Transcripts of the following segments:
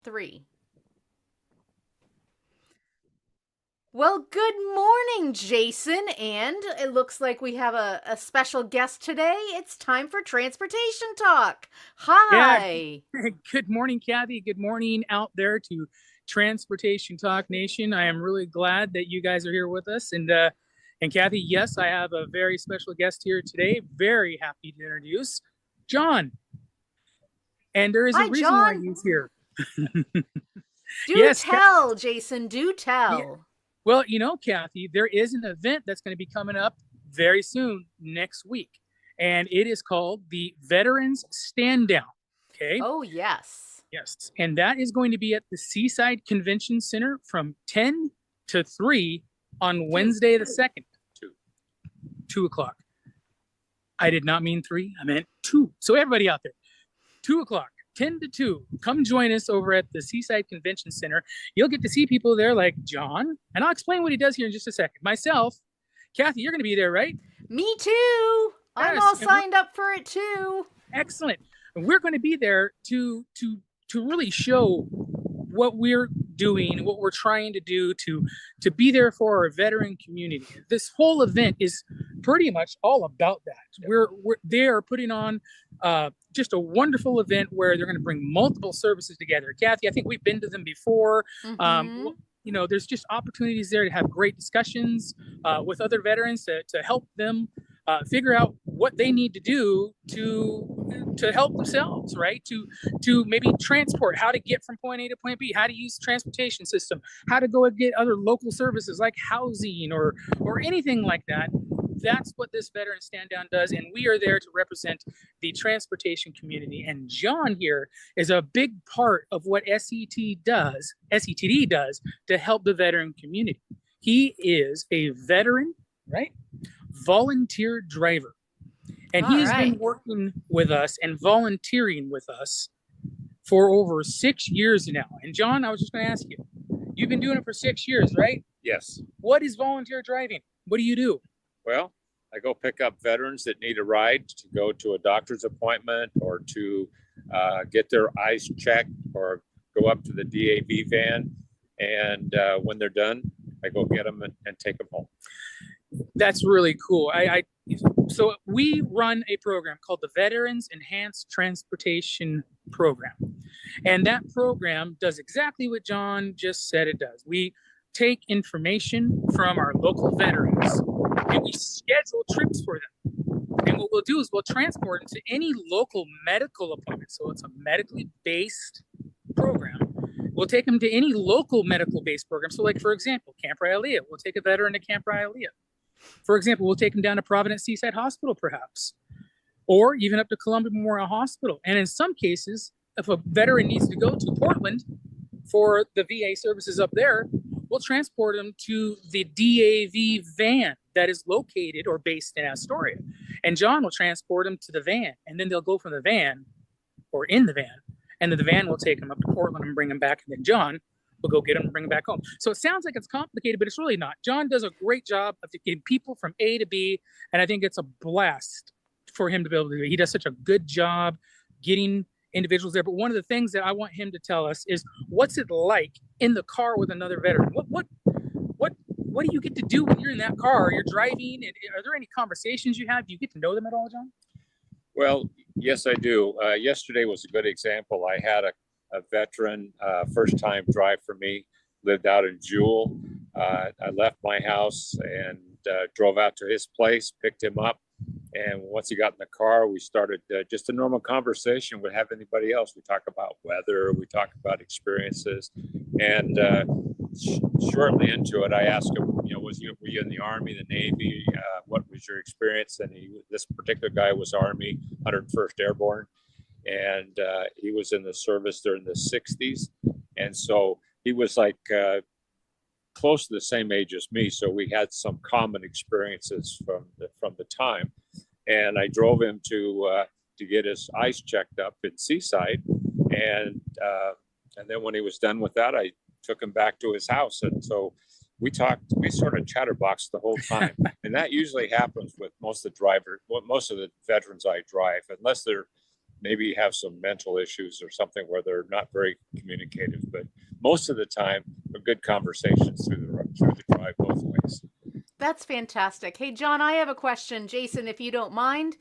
Three. Well, good morning, Jason. And it looks like we have a special guest today. It's time for Transportation Talk. Yeah, Hi. good morning, Kathy. Good morning out there to Transportation Talk Nation. I am really glad that you guys are here with us. And Kathy, yes, I have a very special guest here today. Very happy to introduce John. And there is a Hi, reason why John. he's here. Do Yes, tell, Jason. Do yeah. tell. Well, Kathy, there is an event that's going to be coming up very soon next week, and it is called the Veterans Stand Down. Okay. Oh, yes. Yes. And that is going to be at the Seaside Convention Center from 10 to 3 on Wednesday the 2nd. 2 o'clock. I did not mean 3. I meant 2. So everybody out there, 2 o'clock, 10 to 2. Come join us over at the Seaside Convention Center. You'll get to see people there like John. And I'll explain what he does here in just a second. Myself, Kathy, you're going to be there, right? Me too. I'm Yes. all signed up for it too. Excellent. And we're going to be there to really show what we're doing, what we're trying to do to be there for our veteran community. This whole event is pretty much all about that. They are putting on just a wonderful event where they're going to bring multiple services together. Kathy, I think we've been to them before. There's just opportunities there to have great discussions with other veterans to help them figure out what they need to do to help themselves, right? To maybe transport, how to get from point A to point B, how to use transportation system, how to go and get other local services like housing or anything like that. That's what this Veteran Stand Down does, and we are there to represent the transportation community. And John here is a big part of what SETD does to help the veteran community. He is a veteran, right? Volunteer driver. And he's been working with us and volunteering with us for over 6 years now. And John, I was just going to ask you, you've been doing it for 6 years, right? Yes. What is volunteer driving? What do you do? Well, I go pick up veterans that need a ride to go to a doctor's appointment or to get their eyes checked or go up to the DAV van. And when they're done, I go get them and take them home. That's really cool. So we run a program called the Veterans Enhanced Transportation Program. And that program does exactly what John just said it does. We take information from our local veterans and we schedule trips for them. And what we'll do is we'll transport them to any local medical appointment. So it's a medically based program. We'll take them to any local medical based program. So like, for example, Camp Raialea, we'll take a veteran to Camp Raialea. For example, we'll take them down to Providence Seaside Hospital, perhaps, or even up to Columbia Memorial Hospital. And in some cases, if a veteran needs to go to Portland for the VA services up there, we'll transport them to the DAV van that is located or based in Astoria. And John will transport them to the van, and then they'll go from the van or in the van, and then the van will take them up to Portland and bring them back. And then John will go get them and bring them back home. So it sounds like it's complicated, but it's really not. John does a great job of getting people from A to B, and I think it's a blast for him to be able to do it. He does such a good job getting individuals there. But one of the things that I want him to tell us is, what's it like in the car with another veteran? What do you get to do when you're in that car? You're driving, and are there any conversations you have? Do you get to know them at all, John? Well, yes, I do. Yesterday was a good example. I had a veteran, first time drive for me, lived out in Jewel. I left my house and drove out to his place, picked him up. And once he got in the car, we started just a normal conversation with have anybody else. We talk about weather, we talk about experiences. And shortly into it, I asked him, were you in the Army, the Navy? What was your experience? And this particular guy was Army, 101st Airborne. And he was in the service during the 60s. And so he was like close to the same age as me. So we had some common experiences from the time. And I drove him to get his eyes checked up in Seaside. And then when he was done with that, I took him back to his house. And so we sort of chatterboxed the whole time. And that usually happens with most of the veterans I drive, unless they're maybe have some mental issues or something where they're not very communicative. But most of the time, they're good conversations through the drive both ways. That's fantastic. Hey, John, I have a question. Jason, if you don't mind,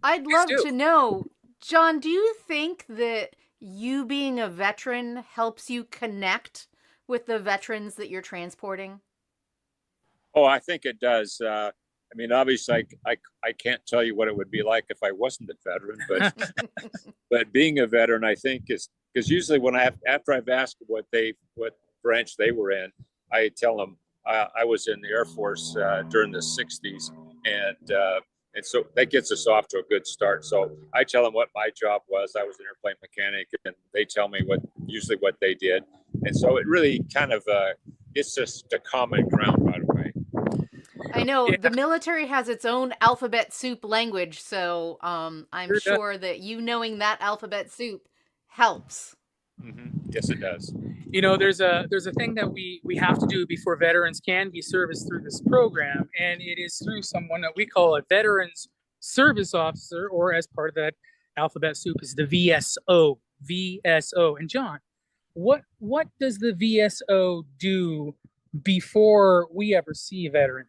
I'd Please love do. to know, John, do you think that you being a veteran helps you connect with the veterans that you're transporting? Oh, I think it does. I mean, obviously, I can't tell you what it would be like if I wasn't a veteran, but being a veteran, I think is because usually after I've asked what branch they were in, I tell them I was in the Air Force during the '60s, and so that gets us off to a good start. So I tell them what my job was. I was an airplane mechanic, and they tell me usually what they did, and so it really kind of it's just a common ground right away. I know Yeah, the military has its own alphabet soup language, so I'm sure does. sure that you knowing that alphabet soup helps. Yes, it does. You know, there's a thing that we have to do before veterans can be serviced through this program, and it is through someone that we call a veterans service officer, or as part of that alphabet soup is the VSO. VSO. And John, what does the VSO do before we ever see a veteran?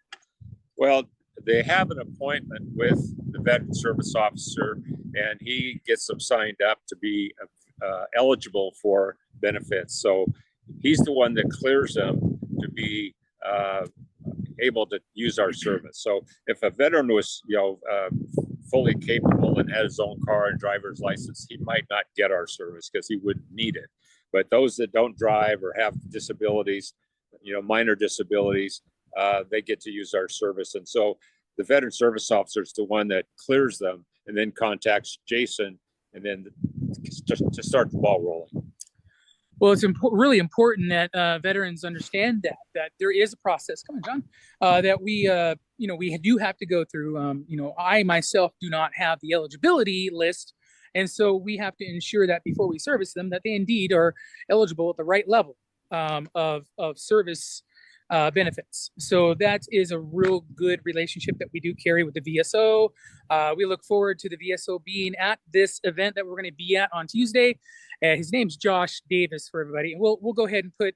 Well, they have an appointment with the veteran service officer, and he gets them signed up to be eligible for benefits. So he's the one that clears them to be able to use our service. So if a veteran was, fully capable and had his own car and driver's license, he might not get our service because he wouldn't need it. But those that don't drive or have disabilities, minor disabilities, they get to use our service. And so the veteran service officer is the one that clears them and then contacts Jason and then just to start the ball rolling. Well, it's really important that veterans understand that there is a process. Come on, John. That we do have to go through. I myself do not have the eligibility list, and so we have to ensure that before we service them, that they indeed are eligible at the right level of service benefits. So that is a real good relationship that we do carry with the VSO. We look forward to the VSO being at this event that we're going to be at on Tuesday. His name's Josh Davis for everybody. And we'll go ahead and put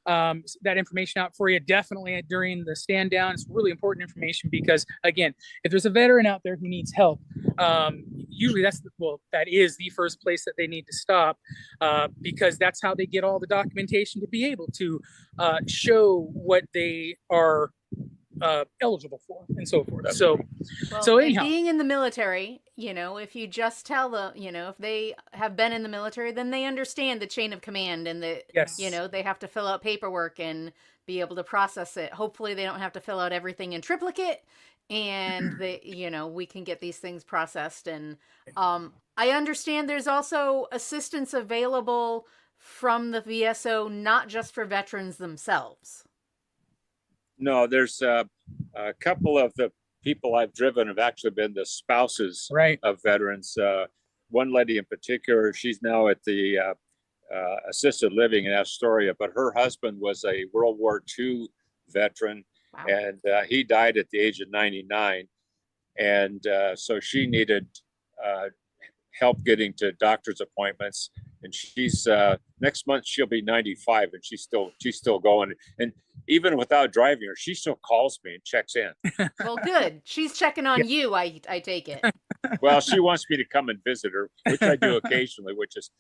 that information out for you definitely during the stand down. It's really important information because, again, if there's a veteran out there who needs help, usually that is the first place that they need to stop because that's how they get all the documentation to be able to show what they are eligible for and so forth. So anyhow, being in the military, if you just tell them, if they have been in the military, then they understand the chain of command and that, yes. They have to fill out paperwork and be able to process it. Hopefully they don't have to fill out everything in triplicate and we can get these things processed. And I understand there's also assistance available from the VSO, not just for veterans themselves. No, there's a couple of the people I've driven have actually been the spouses of veterans. One lady in particular, she's now at the assisted living in Astoria, but her husband was a World War II veteran. Wow. And he died at the age of 99. And so she needed help getting to doctor's appointments. And she's next month she'll be 95, and she's still going. And even without driving her, she still calls me and checks in. Well, good. She's checking on you. I take it. Well, she wants me to come and visit her, which I do occasionally, which is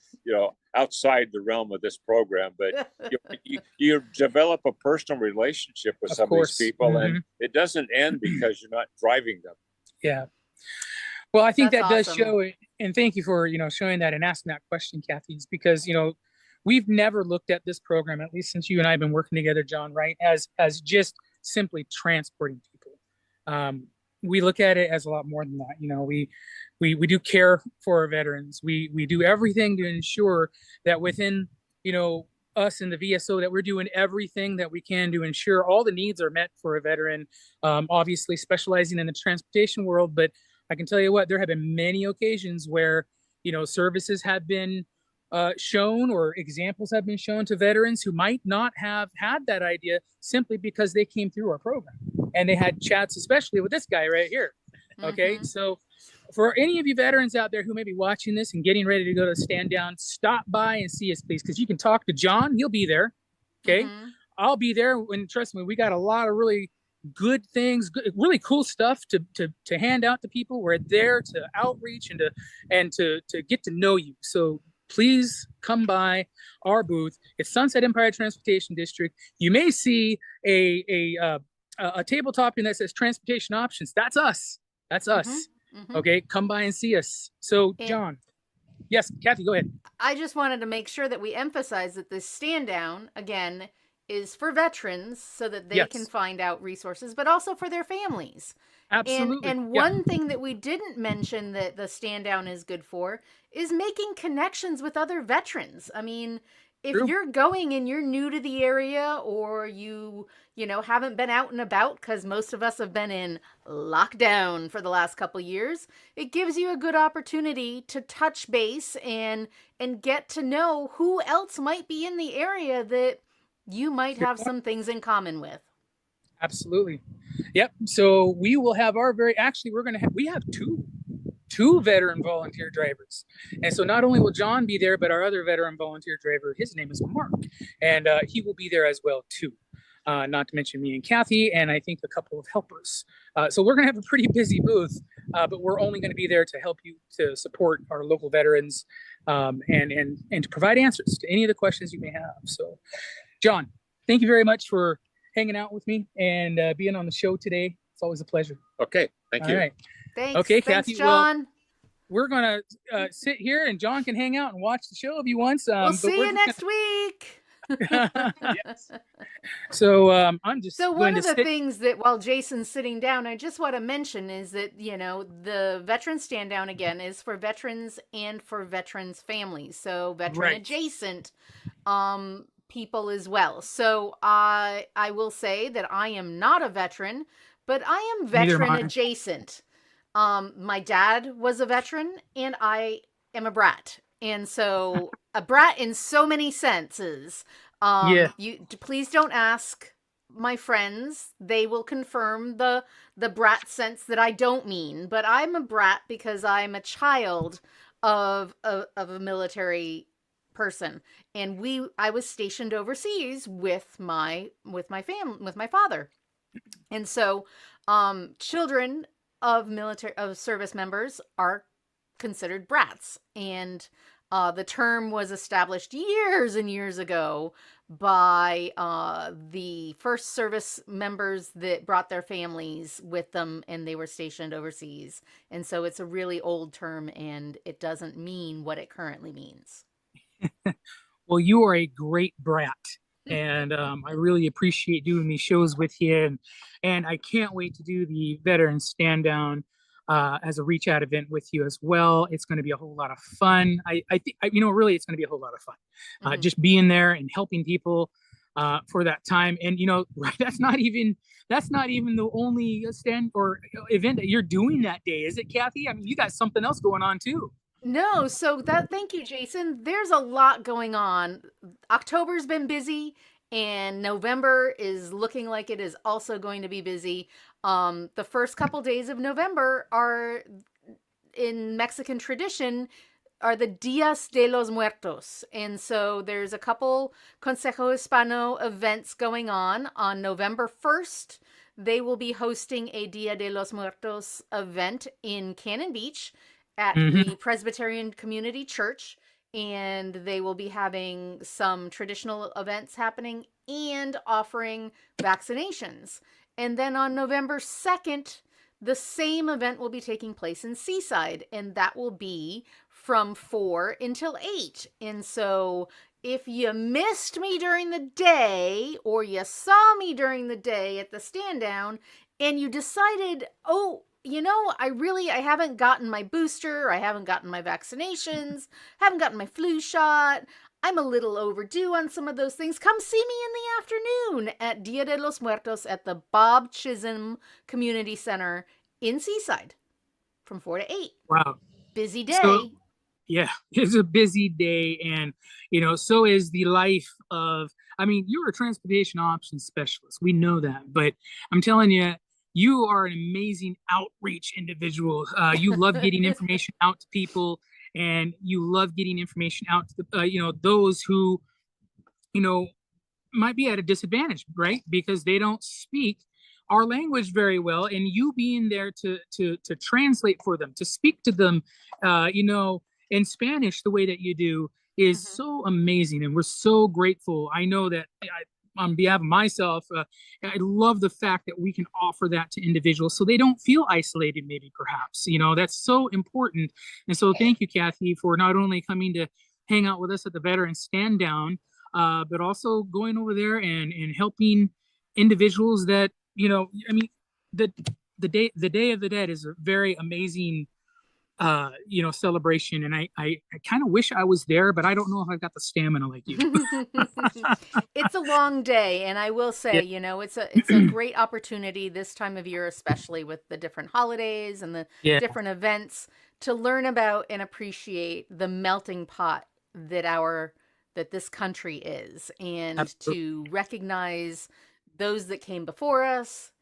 outside the realm of this program. But you develop a personal relationship with some of these people, and it doesn't end because you're not driving them. Yeah. Well, I think That's that does awesome. show it, and thank you for showing that and asking that question, Kathy. Is because we've never looked at this program, at least since you and I have been working together, John, right, as just simply transporting people. We look at it as a lot more than that. We do care for our veterans. We do everything to ensure that within us in the VSO that we're doing everything that we can to ensure all the needs are met for a veteran. Obviously, specializing in the transportation world, but I can tell you what, there have been many occasions where, services have been shown or examples have been shown to veterans who might not have had that idea simply because they came through our program and they had chats, especially with this guy right here. Okay. So for any of you veterans out there who may be watching this and getting ready to go to stand down, stop by and see us, please, because you can talk to John. He'll be there. Okay. Mhm. I'll be there. And trust me, we got a lot of really good things, really cool stuff to hand out to people. We're there to outreach and to get to know you. So please come by our booth. It's Sunset Empire Transportation District. You may see a tabletop that says transportation options. That's us. That's us. Mhm. Okay, come by and see us. So, And- John. Yes, Kathy, go ahead. I just wanted to make sure that we emphasize that this stand down, again, is for veterans so that they Yes. can find out resources, but also for their families. Absolutely. And Yeah. one thing that we didn't mention that the stand down is good for is making connections with other veterans. I mean, if True. you're going and you're new to the area, or you haven't been out and about, because most of us have been in lockdown for the last couple years, it gives you a good opportunity to touch base and get to know who else might be in the area that you might have some things in common with. Absolutely. Yep. So we will have we have two veteran volunteer drivers. And so not only will John be there, but our other veteran volunteer driver, his name is Mark, and he will be there as well too. Not to mention me and Kathy, and I think a couple of helpers. So we're going to have a pretty busy booth, but we're only going to be there to help you to support our local veterans, and to provide answers to any of the questions you may have. So, John, thank you very much for hanging out with me and being on the show today. It's always a pleasure. Okay, thank All you. right. Thanks. Okay, Thanks, Kathy, John. We're going to sit here and John can hang out and watch the show if he wants. We'll but see we're you next week. Yes. So I'm just So going one to of the sit. things that while Jason's sitting down, I just want to mention is that, the veteran stand down again is for veterans and for veterans' families. So veteran Right. adjacent people as well. So I will say that I am not a veteran, but I am Neither am veteran I. adjacent. My dad was a veteran and I am a brat. And so a brat in so many senses. Yeah. Please don't ask my friends. They will confirm the brat sense that I don't mean, but I'm a brat because I'm a child of a military person, and I was stationed overseas with my family, with my father. And so children of service members are considered brats, and the term was established years and years ago by the first service members that brought their families with them and they were stationed overseas. And so it's a really old term and it doesn't mean what it currently means. Well, you are a great brat, and I really appreciate doing these shows with you, and I can't wait to do the veteran stand down as a reach out event with you as well. It's going to be a whole lot of fun. I think really it's going to be a whole lot of fun. Just being there and helping people for that time. And that's not even the only stand or event that you're doing that day, is it, Kathy? I mean, you got something else going on too. No, thank you, Jason. There's a lot going on. October's been busy, and November is looking like it is also going to be busy. The first couple days of November are, in Mexican tradition, are the Dias de los Muertos. And so there's a couple Consejo Hispano events going on November 1st. They will be hosting a Dia de los Muertos event in Cannon Beach at the Presbyterian Community Church, and they will be having some traditional events happening and offering vaccinations. And then on November 2nd, the same event will be taking place in Seaside, and that will be from 4 until 8. And so if you missed me during the day, or you saw me during the day at the stand down, and you decided, I haven't gotten my booster, I haven't gotten my vaccinations, haven't gotten my flu shot, I'm a little overdue on some of those things, come see me in the afternoon at Dia de los Muertos at the Bob Chisholm Community Center in Seaside from 4 to 8. Wow. Busy day. So, yeah, it's a busy day, and so is the life of, you're a transportation options specialist. We know that, but I'm telling you, you are an amazing outreach individual. You love getting information out to people, and you love getting information out to the, those who, might be at a disadvantage, right? Because they don't speak our language very well, and you being there to translate for them, to speak to them, in Spanish the way that you do is so amazing, and we're so grateful. I know that on behalf of myself, I love the fact that we can offer that to individuals so they don't feel isolated, maybe perhaps. That's so important. And so thank you, Kathy, for not only coming to hang out with us at the Veterans Stand Down, but also going over there and helping individuals that, the Day of the Dead is a very amazing celebration, and I kind of wish I was there, but I don't know if I've got the stamina like you. It's a long day, and I will say, it's a great opportunity this time of year, especially with the different holidays and the different events, to learn about and appreciate the melting pot that this country is, and Absolutely. To recognize those that came before us,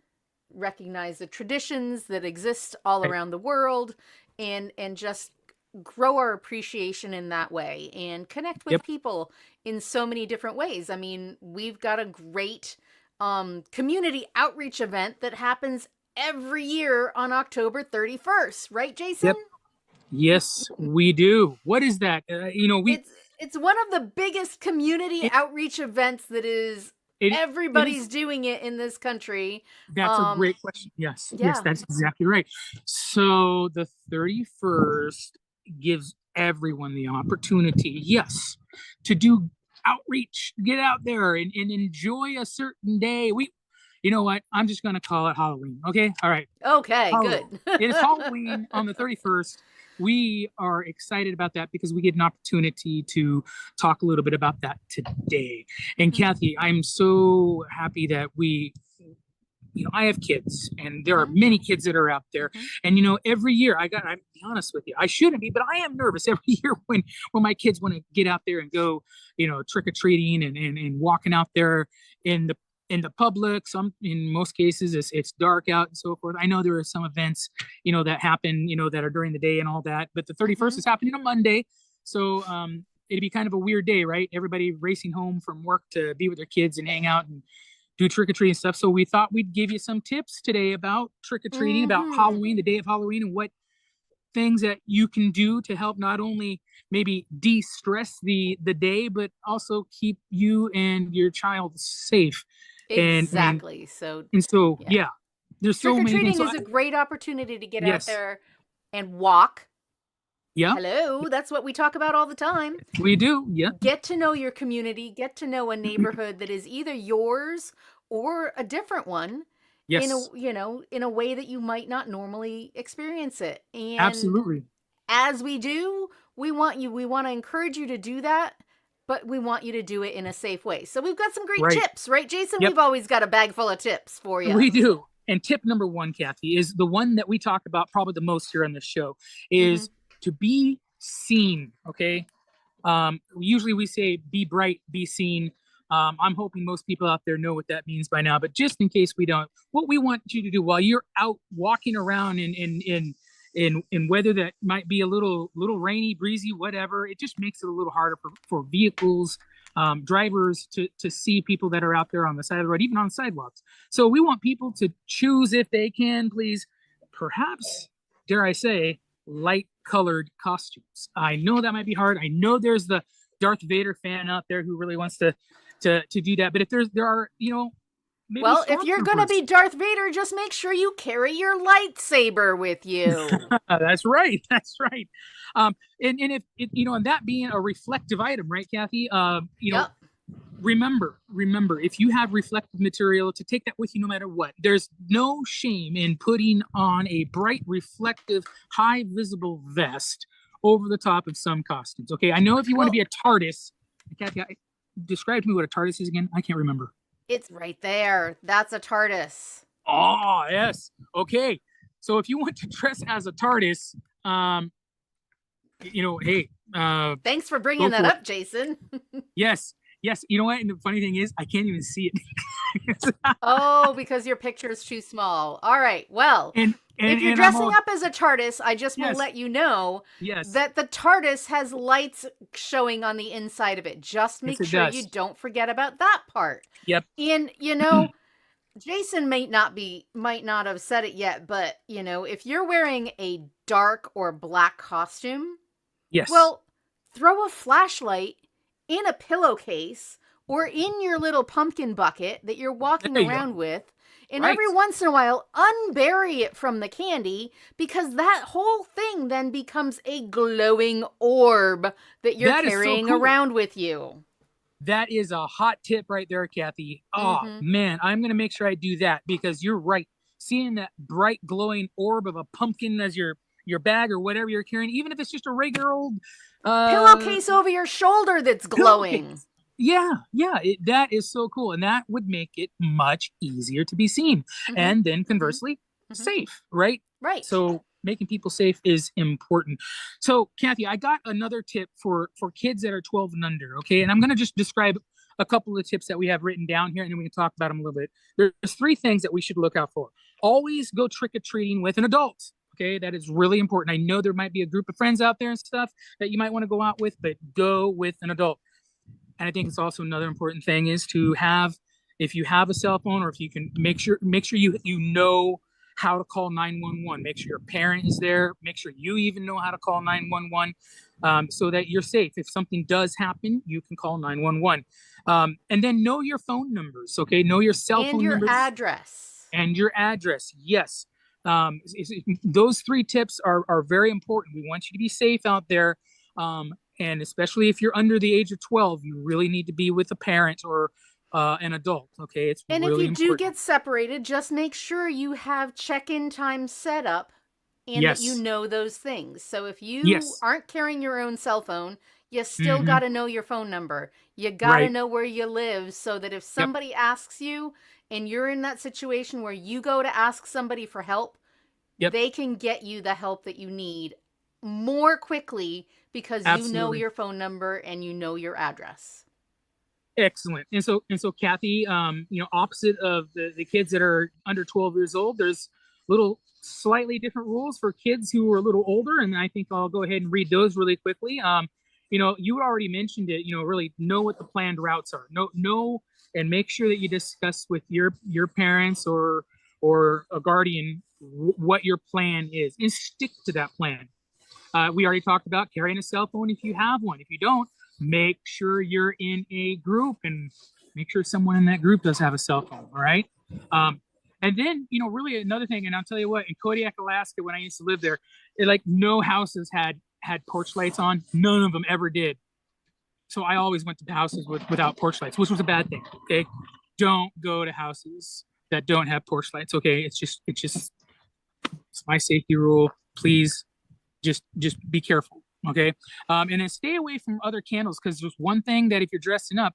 recognize the traditions that exist all around the world, and just grow our appreciation in that way, and connect with people in so many different ways. I mean, we've got a great community outreach event that happens every year on October 31st, right, Jason? Yep. Yes, we do. What is that? It's one of the biggest community outreach events that everybody's doing it in this country. That's a great question. Yes, that's exactly right. So the 31st gives everyone the opportunity, to do outreach, get out there and enjoy a certain day. You know what? I'm just going to call it Halloween. Okay. All right. Okay, Halloween. Good. It is Halloween on the 31st. We are excited about that because we get an opportunity to talk a little bit about that today. And Kathy, I'm so happy that I have kids, and there are many kids that are out there. And, every year I'm be honest with you, I shouldn't be, but I am nervous every year when my kids want to get out there and go, trick-or-treating and walking out there in the public. In most cases it's dark out and so forth. I know there are some events, that happen, that are during the day and all that, but the 31st is happening on Monday. So, it'd be kind of a weird day, right? Everybody racing home from work to be with their kids and hang out and do trick-or-treating stuff. So we thought we'd give you some tips today about trick-or-treating, about Halloween, the day of Halloween, and what things that you can do to help not only maybe de-stress the day, but also keep you and your child safe. Exactly. There's so many things. Trick-or-treating is a great opportunity to get out there and walk. Yeah. Hello. That's what we talk about all the time. We do. Yeah. Get to know your community, get to know a neighborhood that is either yours or a different one. Yes. In a way that you might not normally experience it. And absolutely. As we do, we want to encourage you to do that, but we want you to do it in a safe way. So we've got some great tips, right, Jason? We've always got a bag full of tips for you. We do. And tip number 1, Kathy, is the one that we talk about probably the most here on the show, is to be seen. Okay. Usually we say be bright, be seen. I'm hoping most people out there know what that means by now, but just in case we don't, what we want you to do while you're out walking around in weather that might be a little rainy, breezy, whatever, it just makes it a little harder for vehicles, drivers to see people that are out there on the side of the road, even on sidewalks. So we want people to choose, if they can, please, perhaps, dare I say, light colored costumes. I know that might be hard. I know there's the Darth Vader fan out there who really wants to do that. But if there are, maybe if you're going to be Darth Vader, just make sure you carry your lightsaber with you. That's right. That's right. And if and that being a reflective item, right, Kathy? Remember, if you have reflective material, to take that with you no matter what. There's no shame in putting on a bright, reflective, high visible vest over the top of some costumes. Okay, I know if you want to be a TARDIS, Kathy, describe to me what a TARDIS is again. I can't remember. It's right there. That's a TARDIS. Oh, yes. Okay. So if you want to dress as a TARDIS, hey. Thanks for bringing that up, Jason. Yes. You know what? And the funny thing is, I can't even see it. Oh, because your picture is too small. All right. Well, and if you're and dressing up as a TARDIS, I just will Yes. let you know Yes. that the TARDIS has lights showing on the inside of it. Just make Yes, it sure does. you don't forget about that part. Yep. And Jason might not have said it yet, but if you're wearing a dark or black costume, Yes. well, throw a flashlight in a pillowcase or in your little pumpkin bucket that you're walking There you around go. with. And Right. every once in a while, unbury it from the candy, because that whole thing then becomes a glowing orb that you're That is so carrying cool. around with you. That is a hot tip right there, Kathy. Oh, Mhm. man, I'm going to make sure I do that, because you're right. Seeing that bright glowing orb of a pumpkin as your bag or whatever you're carrying, even if it's just a regular old Pillowcase over your shoulder that's glowing. pillowcase. Yeah, that is so cool. And that would make it much easier to be seen. Mhm. And then conversely, Mhm. safe, right? Right. So making people safe is important. So Kathy, I got another tip for kids that are 12 and under. Okay. And I'm going to just describe a couple of tips that we have written down here, and then we can talk about them a little bit. There's 3 things that we should look out for. Always go trick-or-treating with an adult. Okay. That is really important. I know there might be a group of friends out there and stuff that you might want to go out with, but go with an adult. And I think it's also another important thing is to have, if you have a cell phone, or if you can make sure you know how to call 911. Make sure your parent is there. Make sure you even know how to call 911, so that you're safe. If something does happen, you can call 911. And then know your phone numbers. Okay, know your cell And phone your numbers address. and your address. Yes, those 3 tips are very important. We want you to be safe out there. And especially if you're under the age of 12, you really need to be with a parent or an adult. Okay, it's And really if you do important. get separated, just make sure you have check-in time set up and that you Yes. know those things. So if you Yes. aren't carrying your own cell phone, you still Mhm. got to know your phone number. You got to Right. know where you live, so that if Yep. somebody asks you and you're in that situation where you go to ask somebody for help, Yep. they can get you the help that you need more quickly, because you know Absolutely. your phone number and you know your address. Excellent. And so Kathy, opposite of the kids that are under 12 years old, there's little slightly different rules for kids who are a little older, and I think I'll go ahead and read those really quickly. You already mentioned it. Really know what the planned routes are. Know and make sure that you discuss with your parents or a guardian what your plan is, and stick to that plan. We already talked about carrying a cell phone if you have one. If you don't, make sure you're in a group, and make sure someone in that group does have a cell phone. All right. And then, really another thing, and I'll tell you what, in Kodiak, Alaska, when I used to live there, no houses had porch lights on. None of them ever did. So I always went to houses without porch lights, which was a bad thing. Okay. Don't go to houses that don't have porch lights. Okay. It's my safety rule. Please just be careful. Okay. And then stay away from other candles, because there's one thing that if you're dressing up,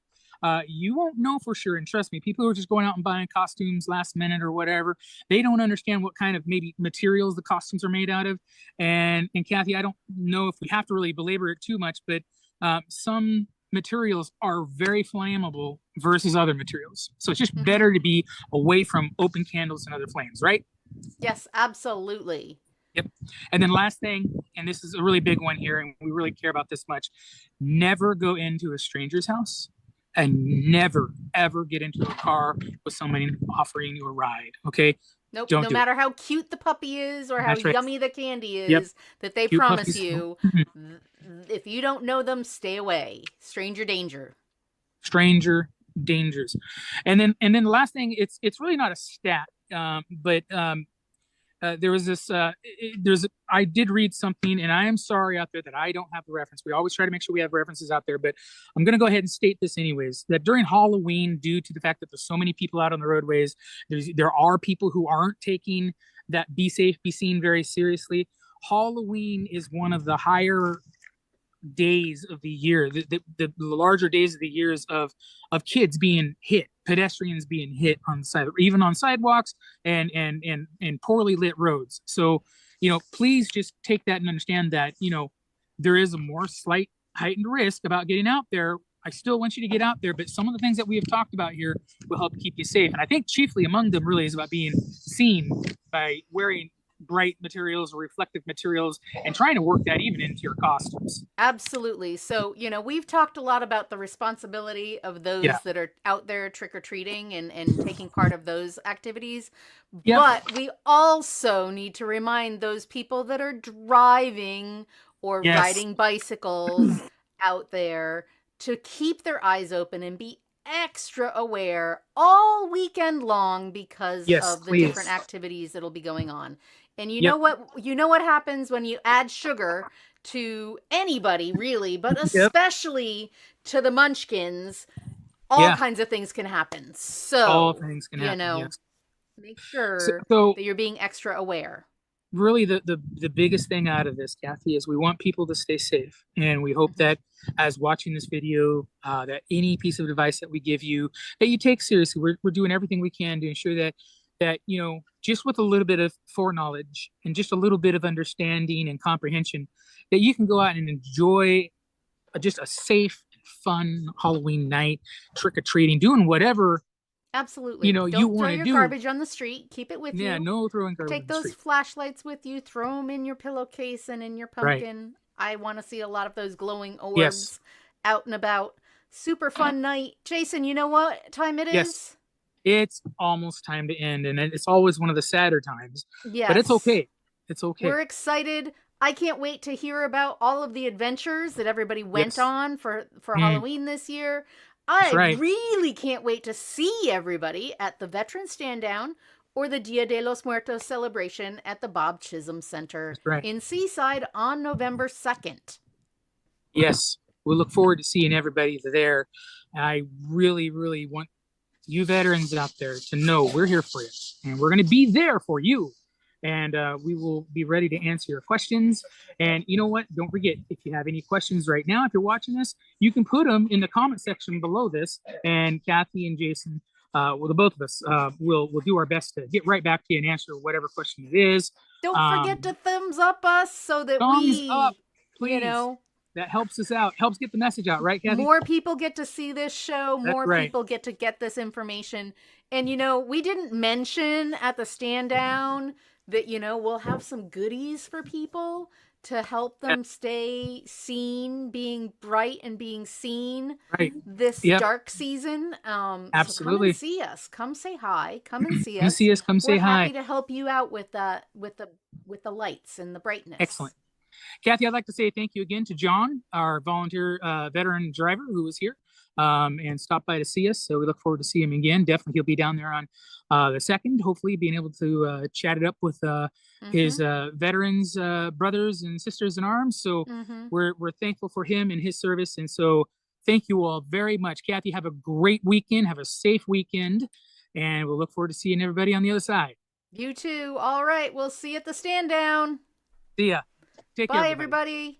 you won't know for sure. And trust me, people who are just going out and buying costumes last minute or whatever, they don't understand what kind of maybe materials the costumes are made out of. And Kathy, I don't know if we have to really belabor it too much, but some materials are very flammable versus other materials. So it's just better to be away from open candles and other flames, right? Yes, absolutely. Yep. And then last thing, and this is a really big one here, and we really care about this much, never go into a stranger's house, and never, ever get into a car with someone offering you a ride. Okay. Nope. Don't no do matter how cute the puppy is or how That's right. yummy the candy is Yep. that they Cute promise puppies. you, if you don't know them, stay away. Stranger danger. Stranger dangers. And then the last thing, it's really not a stat, but there was this I did read something, and I am sorry out there that I don't have the reference. We always try to make sure we have references out there, but I'm going to go ahead and state this anyways, that during Halloween, due to the fact that there's so many people out on the roadways, there are people who aren't taking that be safe, be seen very seriously. Halloween is one of the higher days of the year, the larger days of the years of kids being hit, pedestrians being hit on the side, even on sidewalks and poorly lit roads. So please just take that and understand that there is a more slight heightened risk about getting out there I still want you to get out there, but some of the things that we have talked about here will help keep you safe. And I think chiefly among them really is about being seen by wearing bright materials or reflective materials and trying to work that even into your costumes. Absolutely. So, we've talked a lot about the responsibility of those that are out there trick-or-treating and taking part of those activities. Yep. But we also need to remind those people that are driving or riding bicycles out there to keep their eyes open and be extra aware all weekend long because of the different activities that'll be going on. And you know what happens when you add sugar to anybody, really, but especially to the munchkins, all kinds of things can happen. So, all things can happen, make sure so that you're being extra aware. Really, the biggest thing out of this, Kathy, is we want people to stay safe. And we hope that as watching this video, that any piece of advice that we give you, that you take seriously. We're doing everything we can to ensure that just with a little bit of foreknowledge and just a little bit of understanding and comprehension, that you can go out and enjoy just a safe, fun Halloween night, trick-or-treating, doing whatever absolutely you don't want throw to do. your garbage on the street. Keep it with you. No throwing garbage. Take those flashlights with you. Throw them in your pillowcase and in your pumpkin. I want to see a lot of those glowing orbs out and about. Super fun night. Jason, you know what time it is? It's almost time to end, and it's always one of the sadder times. Yes. But it's okay. It's okay. We're excited. I can't wait to hear about all of the adventures that everybody went on for Halloween this year. I really can't wait to see everybody at the Veterans Stand Down or the Dia de los Muertos celebration at the Bob Chisholm Center in Seaside on November 2nd. Yes. We look forward to seeing everybody there. I really, really want you veterans out there to know we're here for you, and we're going to be there for you. And we will be ready to answer your questions. And you know what? Don't forget, if you have any questions right now, if you're watching this, you can put them in the comment section below this. And Kathy and Jason, the both of us, will do our best to get right back to you and answer whatever question it is. Don't forget to thumbs up us so that thumbs up, please. That helps us out, helps get the message out, right, Kathy? More people get to see this show. More people get to get this information. And, we didn't mention at the stand down that, we'll have some goodies for people to help them stay seen, being bright and being seen this dark season. Absolutely. So come and see us. Come say hi. Come and see us. Come see us. Come say hi. We're happy to help you out with the lights and the brightness. Excellent. Kathy, I'd like to say thank you again to John, our volunteer veteran driver who was here and stopped by to see us. So we look forward to seeing him again. Definitely he'll be down there on the 2nd, hopefully being able to chat it up with his veterans, brothers and sisters in arms. So we're thankful for him and his service. And so thank you all very much. Kathy, have a great weekend. Have a safe weekend. And we'll look forward to seeing everybody on the other side. You too. All right. We'll see you at the stand down. See ya. Take care. Bye, everybody.